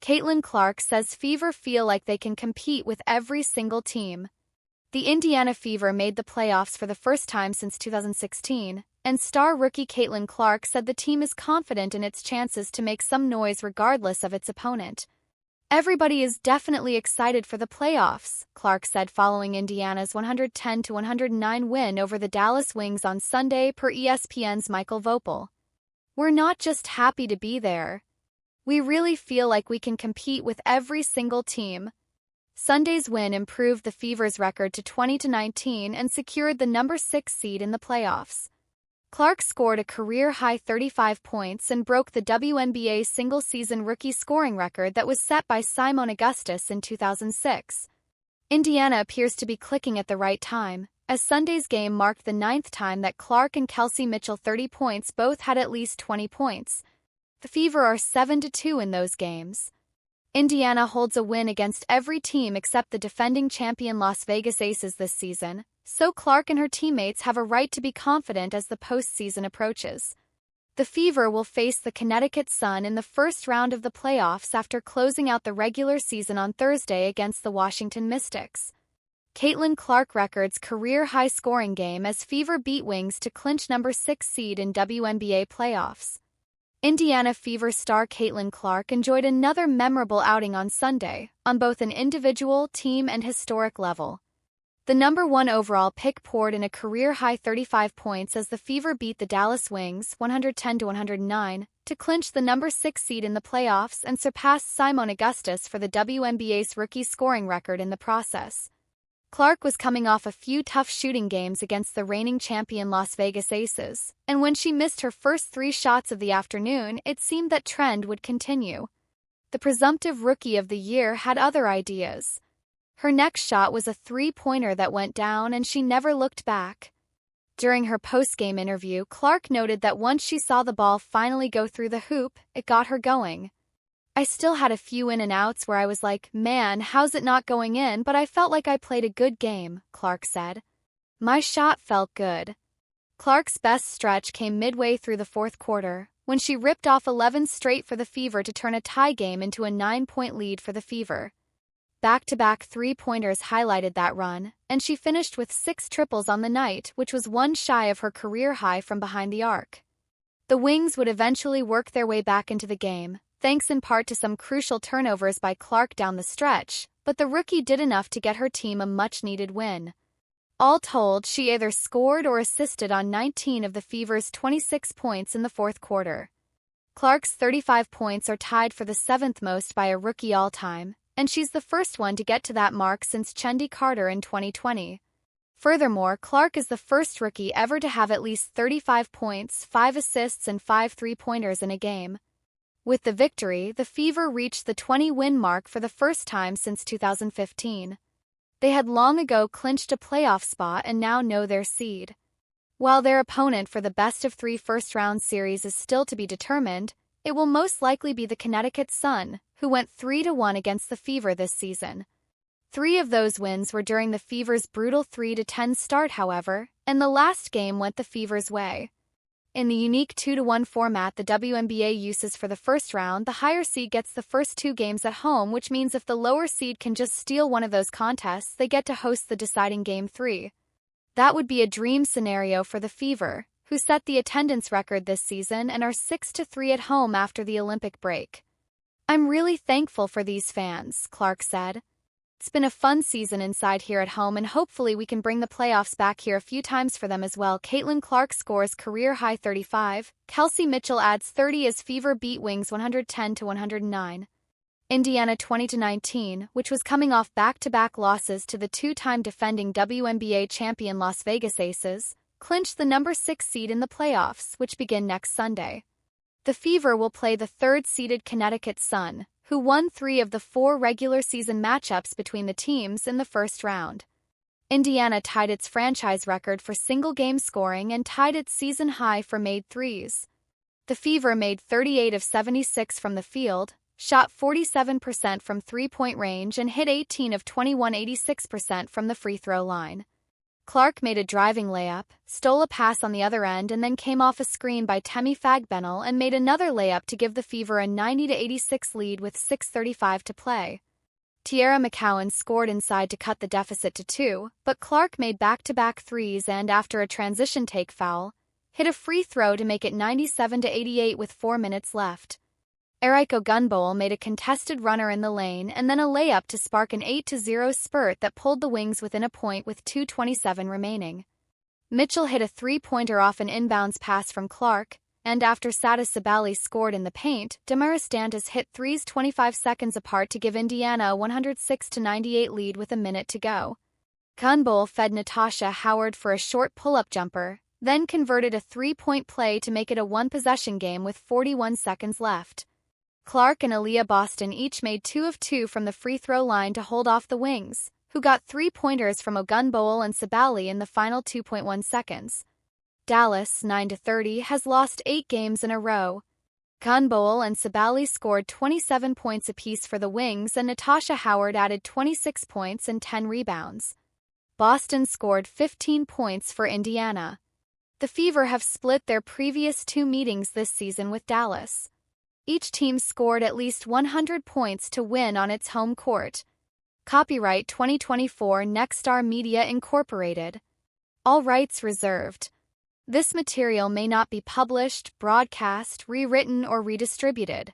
Caitlin Clark says Fever feel like they can compete with every single team. The Indiana Fever made the playoffs for the first time since 2016, and star rookie Caitlin Clark said the team is confident in its chances to make some noise regardless of its opponent. "Everybody is definitely excited for the playoffs," Clark said following Indiana's 110-109 win over the Dallas Wings on Sunday per ESPN's Michael Vopel. "We're not just happy to be there. We really feel like we can compete with every single team." Sunday's win improved the Fever's record to 20-19 and secured the number 6 seed in the playoffs. Clark scored a career-high 35 points and broke the WNBA single-season rookie scoring record that was set by Simone Augustus in 2006. Indiana appears to be clicking at the right time, as Sunday's game marked the 9th time that Clark and Kelsey Mitchell 30 points both had at least 20 points. The Fever are 7-2 in those games. Indiana holds a win against every team except the defending champion Las Vegas Aces this season, so Clark and her teammates have a right to be confident as the postseason approaches. The Fever will face the Connecticut Sun in the first round of the playoffs after closing out the regular season on Thursday against the Washington Mystics. Caitlin Clark records career-high scoring game as Fever beat Wings to clinch number 6 seed in WNBA playoffs. Indiana Fever star Caitlin Clark enjoyed another memorable outing on Sunday, on both an individual, team, and historic level. The number 1 overall pick poured in a career-high 35 points as the Fever beat the Dallas Wings 110-109 to clinch the number 6 seed in the playoffs and surpassed Simone Augustus for the WNBA's rookie scoring record in the process. Clark was coming off a few tough shooting games against the reigning champion Las Vegas Aces, and when she missed her first 3 shots of the afternoon, it seemed that trend would continue. The presumptive Rookie of the Year had other ideas. Her next shot was a 3-pointer that went down and she never looked back. During her post-game interview, Clark noted that once she saw the ball finally go through the hoop, it got her going. "I still had a few in and outs where I was like, man, how's it not going in, but I felt like I played a good game," Clark said. "My shot felt good." Clark's best stretch came midway through the 4th quarter, when she ripped off 11 straight for the Fever to turn a tie game into a 9-point lead for the Fever. Back-to-back 3-pointers highlighted that run, and she finished with 6 triples on the night, which was one shy of her career high from behind the arc. The Wings would eventually work their way back into the game, thanks in part to some crucial turnovers by Clark down the stretch, but the rookie did enough to get her team a much-needed win. All told, she either scored or assisted on 19 of the Fever's 26 points in the 4th quarter. Clark's 35 points are tied for the 7th most by a rookie all-time, and she's the first one to get to that mark since Chendi Carter in 2020. Furthermore, Clark is the first rookie ever to have at least 35 points, 5 assists, and 5 3-pointers in a game. With the victory, the Fever reached the 20-win mark for the first time since 2015. They had long ago clinched a playoff spot and now know their seed. While their opponent for the best-of-3 first-round series is still to be determined, it will most likely be the Connecticut Sun, who went 3-1 against the Fever this season. 3 of those wins were during the Fever's brutal 3-10 start, however, and the last game went the Fever's way. In the unique 2-1 format the WNBA uses for the first round, the higher seed gets the first 2 games at home, which means if the lower seed can just steal one of those contests, they get to host the deciding Game 3. That would be a dream scenario for the Fever, who set the attendance record this season and are 6-3 at home after the Olympic break. "I'm really thankful for these fans," Clark said. "It's been a fun season inside here at home, and hopefully we can bring the playoffs back here a few times for them as well." Caitlin Clark scores career-high 35. Kelsey Mitchell adds 30 as Fever beat Wings 110-109. Indiana 20-19, which was coming off back-to-back losses to the 2-time defending WNBA champion Las Vegas Aces, clinched the number 6 seed in the playoffs, which begin next Sunday. The Fever will play the 3rd-seeded Connecticut Sun, who won 3 of the 4 regular season matchups between the teams in the first round. Indiana tied its franchise record for single-game scoring and tied its season high for made threes. The Fever made 38 of 76 from the field, shot 47% from three-point range, and hit 18 of 21, 86% from the free throw line. Clark made a driving layup, stole a pass on the other end and then came off a screen by Temi Fagbenal and made another layup to give the Fever a 90-86 lead with 6:35 to play. Tierra McCowan scored inside to cut the deficit to 2, but Clark made back-to-back threes and, after a transition take foul, hit a free throw to make it 97-88 with 4 minutes left. Eric Ogunbowl made a contested runner in the lane and then a layup to spark an 8-0 spurt that pulled the Wings within a point with 2:27 remaining. Mitchell hit a three-pointer off an inbounds pass from Clark, and after Sadas Sabally scored in the paint, Damaris Dantas hit threes 25 seconds apart to give Indiana a 106-98 lead with a minute to go. Ogunbowl fed Natasha Howard for a short pull-up jumper, then converted a three-point play to make it a one-possession game with 41 seconds left. Clark and Aaliyah Boston each made 2 of 2 from the free throw line to hold off the Wings, who got three-pointers from Ogunbowl and Sabally in the final 2.1 seconds. Dallas, 9-30, has lost 8 games in a row. Ogunbowl and Sabally scored 27 points apiece for the Wings and Natasha Howard added 26 points and 10 rebounds. Boston scored 15 points for Indiana. The Fever have split their previous 2 meetings this season with Dallas. Each team scored at least 100 points to win on its home court. Copyright 2024 Nexstar Media Incorporated. All rights reserved. This material may not be published, broadcast, rewritten, or redistributed.